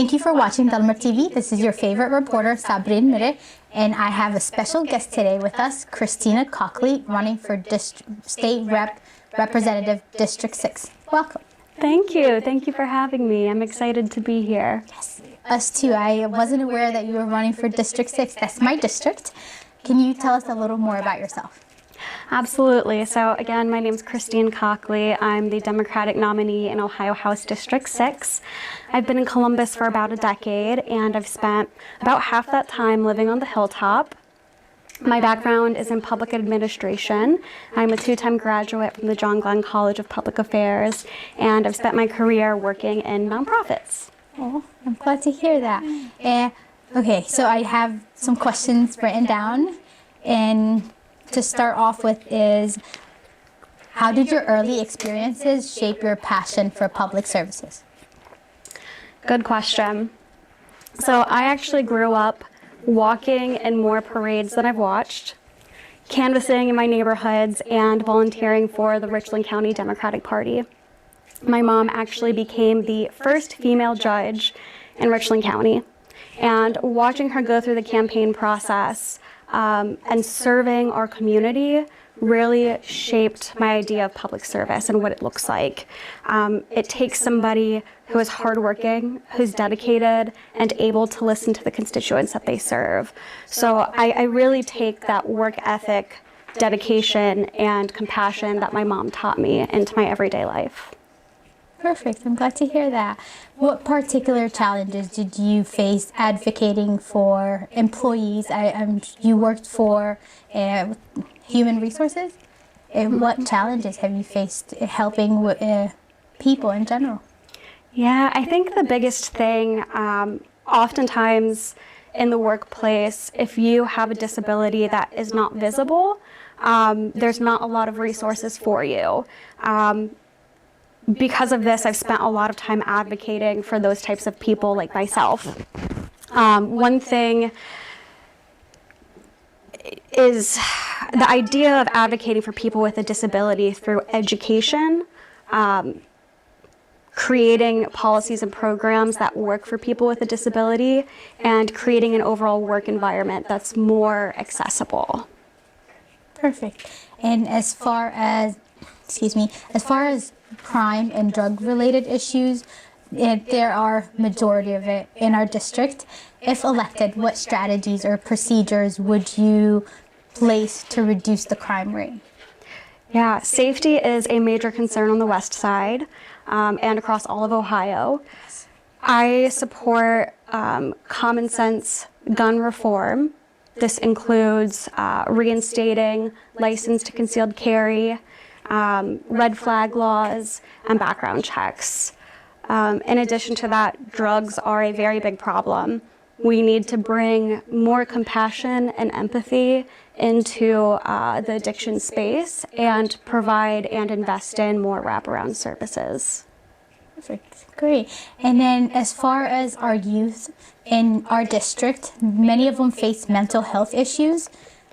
Thank you for watching Dalmar TV. This is your favorite reporter, Sabrin Mire, and I have a special guest today with us, Cristine Cockley, running for State Representative District 6. Welcome. Thank you. Thank you for having me. I'm excited to be here. Yes, us too. I wasn't aware that you were running for District 6. That's my district. Can you tell us a little more about yourself? Absolutely. So again, my name is Cristine Cockley. I'm the Democratic nominee in Ohio House District 6. I've been in Columbus for about a decade, and I've spent about half that time living on the hilltop. My background is in public administration. I'm a two-time graduate from the John Glenn College of Public Affairs, and I've spent my career working in nonprofits. Oh, I'm glad to hear that. Okay, so I have some questions written down, and to start off with is, how did your early experiences shape your passion for public services? Good question. So I actually grew up walking in more parades than I've watched, canvassing in my neighborhoods, and volunteering for the Richland County Democratic Party. My mom actually became the first female judge in Richland County, and watching her go through the campaign process and serving our community really shaped my idea of public service and what it looks like. It takes somebody who is hardworking, who's dedicated, and able to listen to the constituents that they serve. So I really take that work ethic, dedication, and compassion that my mom taught me into my everyday life. Perfect. I'm glad to hear that. What particular challenges did you face advocating for employees? You worked for human resources. What challenges have you faced helping with, people in general? Yeah, I think the biggest thing, oftentimes in the workplace, if you have a disability that is not visible, there's not a lot of resources for you. Because of this, I've spent a lot of time advocating for those types of people like myself. One thing is the idea of advocating for people with a disability through education, creating policies and programs that work for people with a disability, and creating an overall work environment that's more accessible. Perfect. And as far as crime and drug-related issues, there are majority of it in our district. If elected, what strategies or procedures would you place to reduce the crime rate? Yeah, safety is a major concern on the west side and across all of Ohio. I support common sense gun reform. This includes reinstating license to concealed carry, red flag laws, and background checks. In addition to that, drugs are a very big problem. We need to bring more compassion and empathy into the addiction space and provide and invest in more wraparound services. Perfect. Great. And then as far as our youth in our district, many of them face mental health issues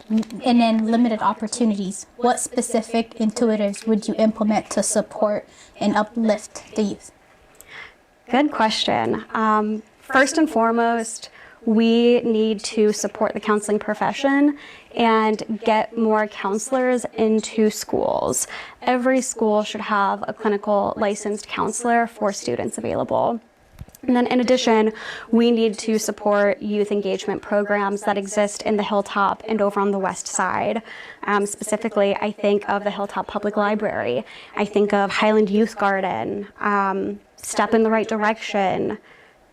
and then limited opportunities. What specific initiatives would you implement to support and uplift the youth? Good question. First and foremost, we need to support the counseling profession and get more counselors into schools. Every school should have a clinical licensed counselor for students available. And then in addition, we need to support youth engagement programs that exist in the Hilltop and over on the west side. Specifically, I think of the Hilltop Public Library. I think of Highland Youth Garden, Step in the Right Direction,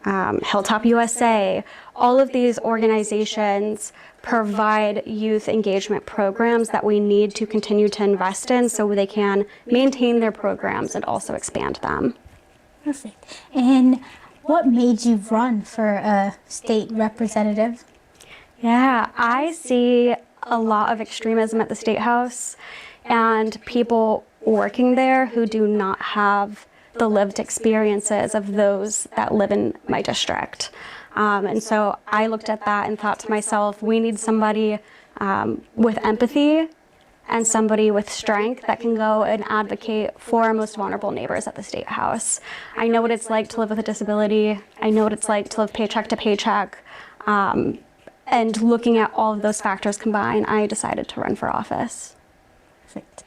Hilltop USA. All of these organizations provide youth engagement programs that we need to continue to invest in so they can maintain their programs and also expand them. Perfect. And what made you run for a state representative? Yeah, I see a lot of extremism at the State House and people working there who do not have the lived experiences of those that live in my district. And so I looked at that and thought to myself, we need somebody with empathy and somebody with strength that can go and advocate for our most vulnerable neighbors at the State House. I know what it's like to live with a disability. I know what it's like to live paycheck to paycheck. And looking at all of those factors combined, I decided to run for office. Perfect.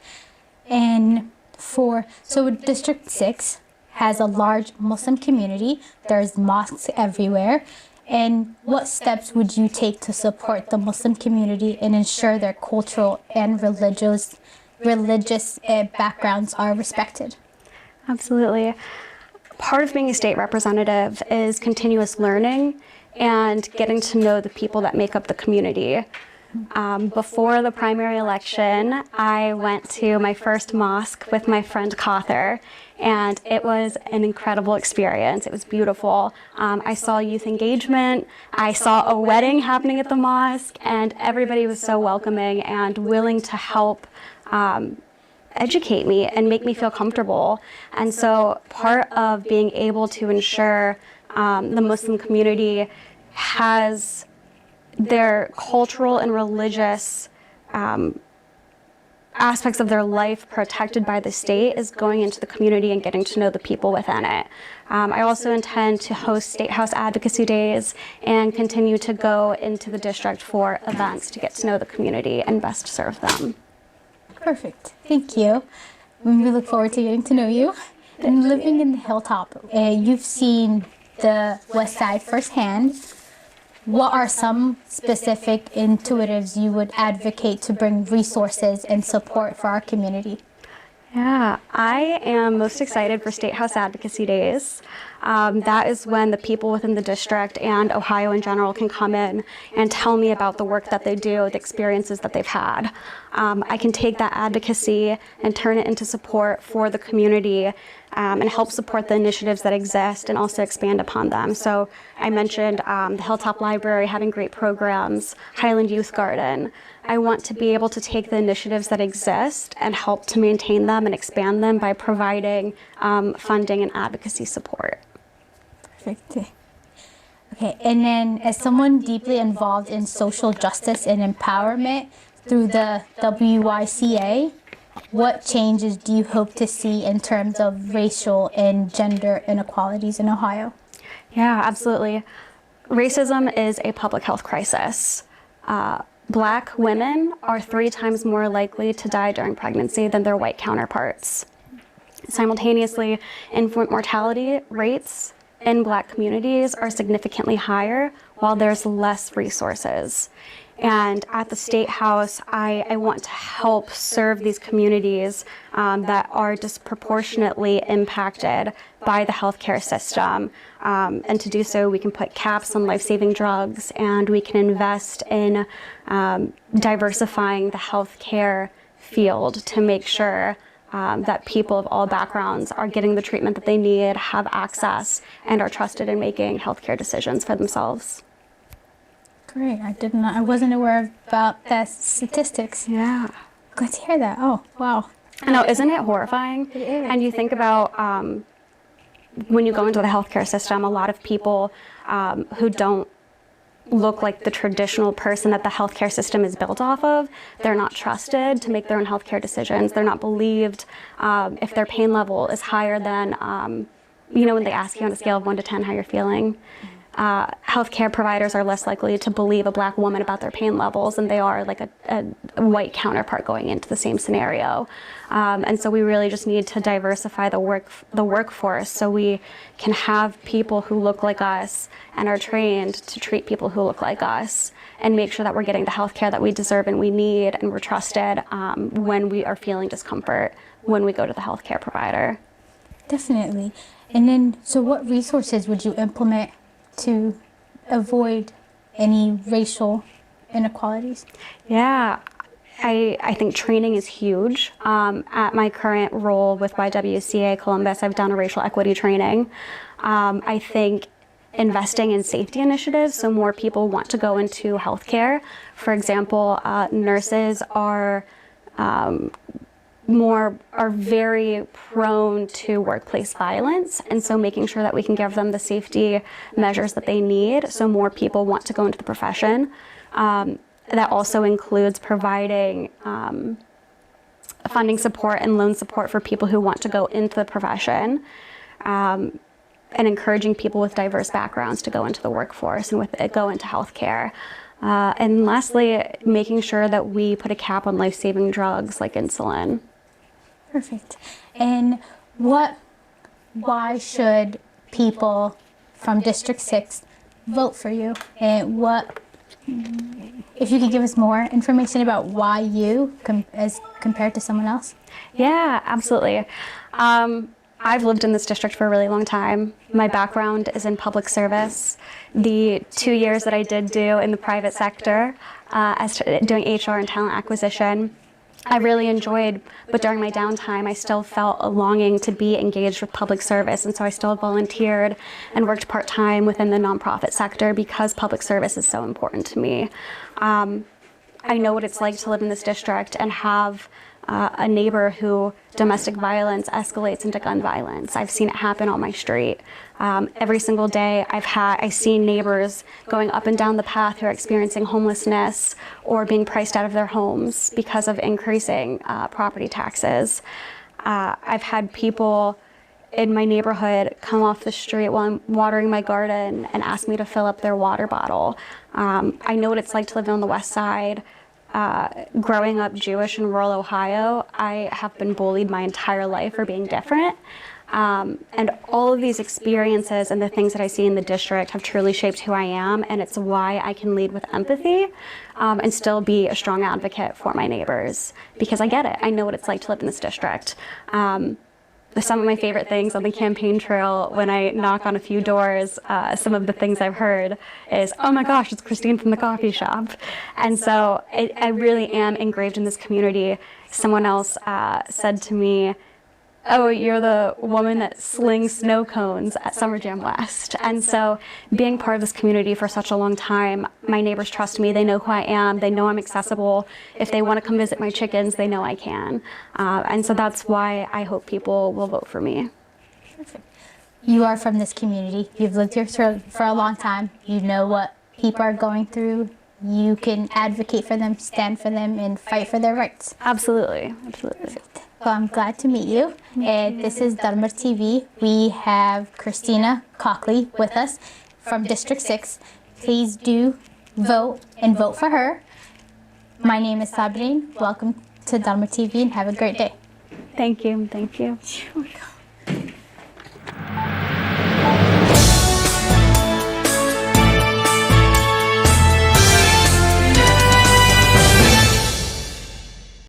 And so District 6 has a large Muslim community. There's mosques everywhere. And what steps would you take to support the Muslim community and ensure their cultural and religious backgrounds are respected? Absolutely. Part of being a state representative is continuous learning and getting to know the people that make up the community. Before the primary election, I went to my first mosque with my friend Cawther, and it was an incredible experience. It was beautiful. I saw youth engagement. I saw a wedding happening at the mosque, and everybody was so welcoming and willing to help educate me and make me feel comfortable. And so part of being able to ensure the Muslim community has their cultural and religious aspects of their life protected by the state is going into the community and getting to know the people within it. I also intend to host State House Advocacy Days and continue to go into the district for events to get to know the community and best serve them. Perfect. Thank you. We look forward to getting to know you. And living in the Hilltop, you've seen the West Side firsthand. What are some specific intuitives you would advocate to bring resources and support for our community? Yeah, I am most excited for State House Advocacy Days. That is when the people within the district and Ohio in general can come in and tell me about the work that they do, the experiences that they've had. I can take that advocacy and turn it into support for the community and help support the initiatives that exist and also expand upon them. So I mentioned the Hilltop Library having great programs, Highland Youth Garden. I want to be able to take the initiatives that exist and help to maintain them and expand them by providing funding and advocacy support. Perfect. Okay, and then as someone deeply involved in social justice and empowerment through the WYCA, what changes do you hope to see in terms of racial and gender inequalities in Ohio? Yeah, absolutely. Racism is a public health crisis. Black women are 3 times more likely to die during pregnancy than their white counterparts. Simultaneously, infant mortality rates in Black communities are significantly higher while there's less resources. And at the State House, I want to help serve these communities that are disproportionately impacted by the healthcare system. And to do so, we can put caps on life-saving drugs, and we can invest in diversifying the healthcare field to make sure that people of all backgrounds are getting the treatment that they need, have access, and are trusted in making healthcare decisions for themselves. Great. I wasn't aware about that statistics. Yeah. Glad to hear that. Oh, wow. I know, isn't it horrifying? It is. And you think about when you go into the healthcare system, a lot of people who don't look like the traditional person that the healthcare system is built off of, they're not trusted to make their own healthcare decisions. They're not believed if their pain level is higher than, when they ask you on a scale of 1 to 10 how you're feeling. Healthcare providers are less likely to believe a Black woman about their pain levels than they are like a white counterpart going into the same scenario. And so we really just need to diversify the workforce so we can have people who look like us and are trained to treat people who look like us and make sure that we're getting the healthcare that we deserve and we need and we're trusted when we are feeling discomfort when we go to the healthcare provider. Definitely. And then, so what resources would you implement to avoid any racial inequalities? Yeah, I think training is huge. At my current role with YWCA Columbus, I've done a racial equity training. I think investing in safety initiatives so more people want to go into healthcare. For example, nurses are very prone to workplace violence, and so making sure that we can give them the safety measures that they need so more people want to go into the profession. That also includes providing funding support and loan support for people who want to go into the profession, and encouraging people with diverse backgrounds to go into the workforce and go into healthcare. And lastly, making sure that we put a cap on life-saving drugs like insulin. Perfect. And why should people from District 6 vote for you? And if you could give us more information about why you, as compared to someone else? Yeah, absolutely. I've lived in this district for a really long time. My background is in public service. The 2 years that I did do in the private sector, as doing HR and talent acquisition, I really enjoyed, but during my downtime, I still felt a longing to be engaged with public service, and so I still volunteered and worked part-time within the nonprofit sector because public service is so important to me. I know what it's like to live in this district and have a neighbor who domestic violence escalates into gun violence. I've seen it happen on my street. Every single day I've seen neighbors going up and down the path who are experiencing homelessness or being priced out of their homes because of increasing property taxes. I've had people in my neighborhood come off the street while I'm watering my garden and ask me to fill up their water bottle. I know what it's like to live on the west side. Growing up Jewish in rural Ohio, I have been bullied my entire life for being different. And all of these experiences and the things that I see in the district have truly shaped who I am, and it's why I can lead with empathy and still be a strong advocate for my neighbors, because I get it. I know what it's like to live in this district. Some of my favorite things on the campaign trail when I knock on a few doors, some of the things I've heard is, oh my gosh, it's Cristine from the coffee shop. And so I really am engraved in this community. Someone else said to me, oh, you're the woman that slings snow cones at Summer Jam West. And so being part of this community for such a long time, my neighbors trust me. They know who I am. They know I'm accessible. If they want to come visit my chickens, they know I can. And so that's why I hope people will vote for me. Perfect. You are from this community. You've lived here for a long time. You know what people are going through. You can advocate for them, stand for them, and fight for their rights. Absolutely. Absolutely. Perfect. Well, I'm glad to meet you. And this is Dalmar TV. We have Cristina Cockley with us from District 6. Please do vote and vote for her. My name is Sabrine. Welcome to Dalmar TV and have a great day. Thank you. Thank you. Oh my God.